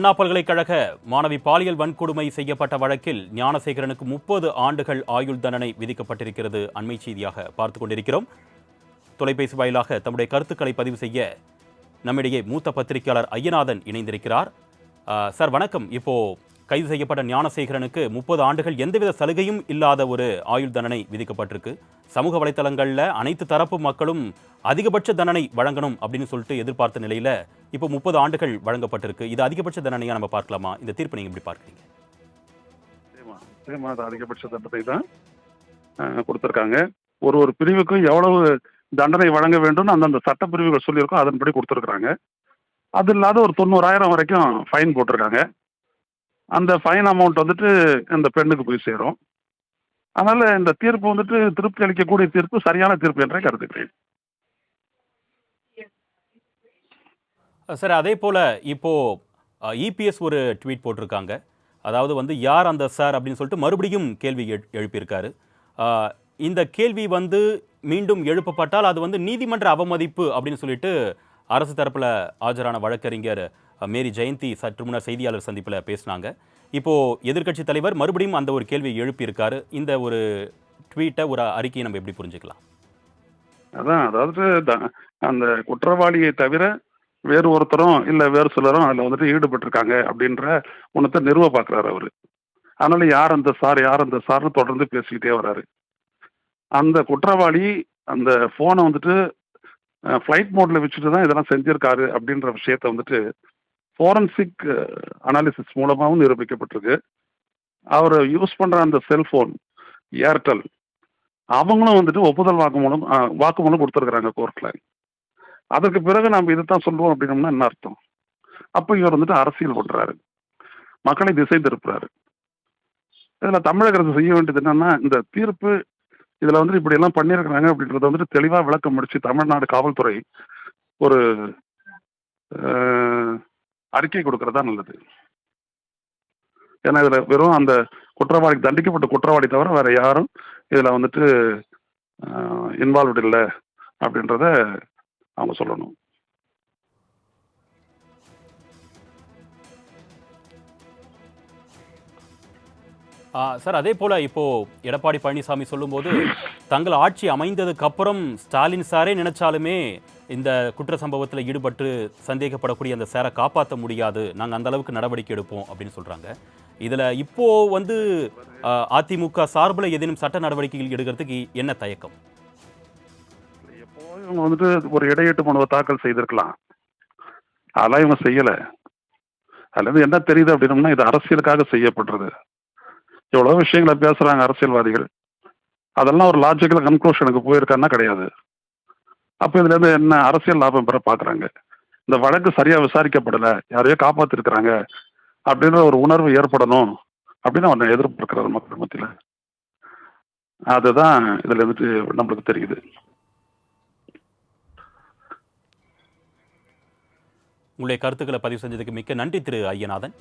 அண்ணா பல்கலைக்கழக மாணவி பாலியல் வன்கொடுமை செய்யப்பட்ட வழக்கில் ஞானசேகரனுக்கு 30 ஆண்டுகள் ஆயுள் தண்டனை விதிக்கப்பட்டிருக்கிறது. அண்மை செய்தியாக பார்த்துக் கொண்டிருக்கிறோம். தொலைபேசி வாயிலாக தம்முடைய கருத்துக்களை பதிவு செய்ய நம்மிடையே மூத்த பத்திரிகையாளர் ஐயநாதன் இணைந்திருக்கிறார். சார் வணக்கம். இப்போ கைது செய்யப்பட்ட ஞானசேகரனுக்கு 30 ஆண்டுகள் எந்தவித சலுகையும் இல்லாத ஒரு ஆயுள் தண்டனை விதிக்கப்பட்டிருக்கு. சமூக வலைத்தளங்களில் அனைத்து தரப்பு மக்களும் அதிகபட்ச தண்டனை வழங்கணும் அப்படின்னு சொல்லிட்டு எதிர்பார்த்த நிலையில இப்போ 30 ஆண்டுகள் வழங்கப்பட்டிருக்கு. இது அதிகபட்ச தண்டனையா நம்ம பார்க்கலாமா? இந்த தீர்ப்பை நீங்க எப்படி பார்க்குறீங்க? அதிகபட்ச தண்டனை தான் கொடுத்திருக்காங்க. ஒரு பிரிவுக்கும் எவ்வளவு தண்டனை வழங்க வேண்டும் அந்தந்த சட்ட பிரிவுகள் சொல்லியிருக்கோம், அதன்படி கொடுத்துருக்காங்க. அது இல்லாத ஒரு 90,000 வரைக்கும் ஃபைன் போட்டிருக்காங்க. அந்த ஃபைன் அமௌண்ட் வந்துட்டு இந்த பெண்ணுக்கு போய் சேரும். அதனால இந்த தீர்ப்பு வந்துட்டு திருப்தி அளிக்கக்கூடிய தீர்ப்பு, சரியான தீர்ப்பு என்றே கருதுகிறேன். சார் அதே போல இப்போ இபிஎஸ் ஒரு ட்வீட் போட்டிருக்காங்க. அதாவது யார் அந்த சார் அப்படின்னு சொல்லிட்டு மறுபடியும் கேள்வி எழுப்பியிருக்காரு. இந்த கேள்வி மீண்டும் எழுப்பப்பட்டால் அது நீதிமன்ற அவமதிப்பு அப்படின்னு சொல்லிட்டு அரசு தரப்புல ஆஜரான வழக்கறிஞர் மேரி ஜெயந்தி சற்று முன்னர் செய்தியாளர் சந்திப்பில் பேசினாங்க. இப்போ எதிர்க்கட்சி தலைவர் மறுபடியும் அந்த ஒரு கேள்வியை எழுப்பியிருக்காரு. இந்த ஒரு ட்வீட்டை, ஒரு அறிக்கையை நம்ம எப்படி புரிஞ்சுக்கலாம்? அதாவது அந்த குற்றவாளியை தவிர வேறு ஒருத்தரும் இல்லை வேறு சிலரும் அதில் ஈடுபட்டிருக்காங்க அப்படின்ற ஒன்றத்தை நிறுவ பார்க்குறாரு அவரு. அதனால யார் அந்த சார்னு தொடர்ந்து பேசிக்கிட்டே வர்றாரு. அந்த குற்றவாளி அந்த ஃபோனை ஃப்ளைட் மோட்ல வச்சுட்டு தான் இதெல்லாம் செஞ்சிருக்காரு அப்படின்ற விஷயத்த ஃபோரன்சிக் அனாலிசிஸ் மூலமாகவும் நிரூபிக்கப்பட்டிருக்கு. அவர் யூஸ் பண்ற அந்த செல்போன் ஏர்டெல், அவங்களும் ஒப்புதல் வாக்குமூலம் கொடுத்துருக்குறாங்க கோர்ட்ல. அதற்கு பிறகு நம்ம இதைத்தான் சொல்லுவோம் அப்படின்னோம்னா என்ன அர்த்தம்? அப்போ இவர் அரசியல் பண்றாரு, மக்களை திசை திருப்புறாரு. இதுல தமிழக அரசு செய்ய வேண்டியது என்னன்னா, இந்த தீர்ப்பு இதுல இப்படி எல்லாம் பண்ணியிருக்கிறாங்க அப்படின்றத தெளிவா விளக்கம் முடிச்சு தமிழ்நாடு காவல்துறை ஒரு அறிக்கை கொடுக்கறதா நல்லது. ஏன்னா இதுல வெறும் அந்த குற்றவாளி, தண்டிக்கப்பட்ட குற்றவாளி தவிர வேற யாரும் இதுல இன்வால்வ்டு இல்லை அப்படின்றத அவங்க சொல்லணும். சார் அதே போல இப்போ எடப்பாடி பழனிசாமி சொல்லும்போது, தங்கள் ஆட்சி அமைந்ததுக்கு அப்புறம் ஸ்டாலின் சாரே நினைச்சாலுமே இந்த குற்ற சம்பவத்தில் ஈடுபட்டு சந்தேகப்படக்கூடிய அந்த சாரை காப்பாற்ற முடியாது, நாங்கள் அந்த அளவுக்கு நடவடிக்கை எடுப்போம் அப்படின்னு சொல்றாங்க. இதுல இப்போ அதிமுக சார்பில் ஏதேனும் சட்ட நடவடிக்கைகள் எடுக்கிறதுக்கு என்ன தயக்கம்? எப்போ இவங்க ஒரு இடையீட்டு மனுவை தாக்கல் செய்திருக்கலாம், அதெல்லாம் இவங்க செய்யல. அதுல என்ன தெரியுது அப்படின்னம்னா, இது அரசியலுக்காக செய்யப்படுறது. எவ்வளவு விஷயங்களை பேசுறாங்க அரசியல்வாதிகள், அதெல்லாம் ஒரு லாஜிக்கல் கன்க்ளூஷனுக்கு போயிருக்கான்னா கிடையாது. அப்ப இதுல இருந்து என்ன அரசியல் லாபம் பெற பாக்குறாங்க? இந்த வழக்கு சரியா விசாரிக்கப்படல, யாரையோ காப்பாத்திருக்கிறாங்க அப்படின்ற ஒரு உணர்வு ஏற்படணும் அப்படின்னு அவனை எதிர்பார்க்கிறார் மக்கள் மத்தியில. அதுதான் இதுல நம்மளுக்கு தெரியுது. உங்களுடைய கருத்துக்களை பதிவு செஞ்சதுக்கு மிக்க நன்றி திரு ஐயநாதன்.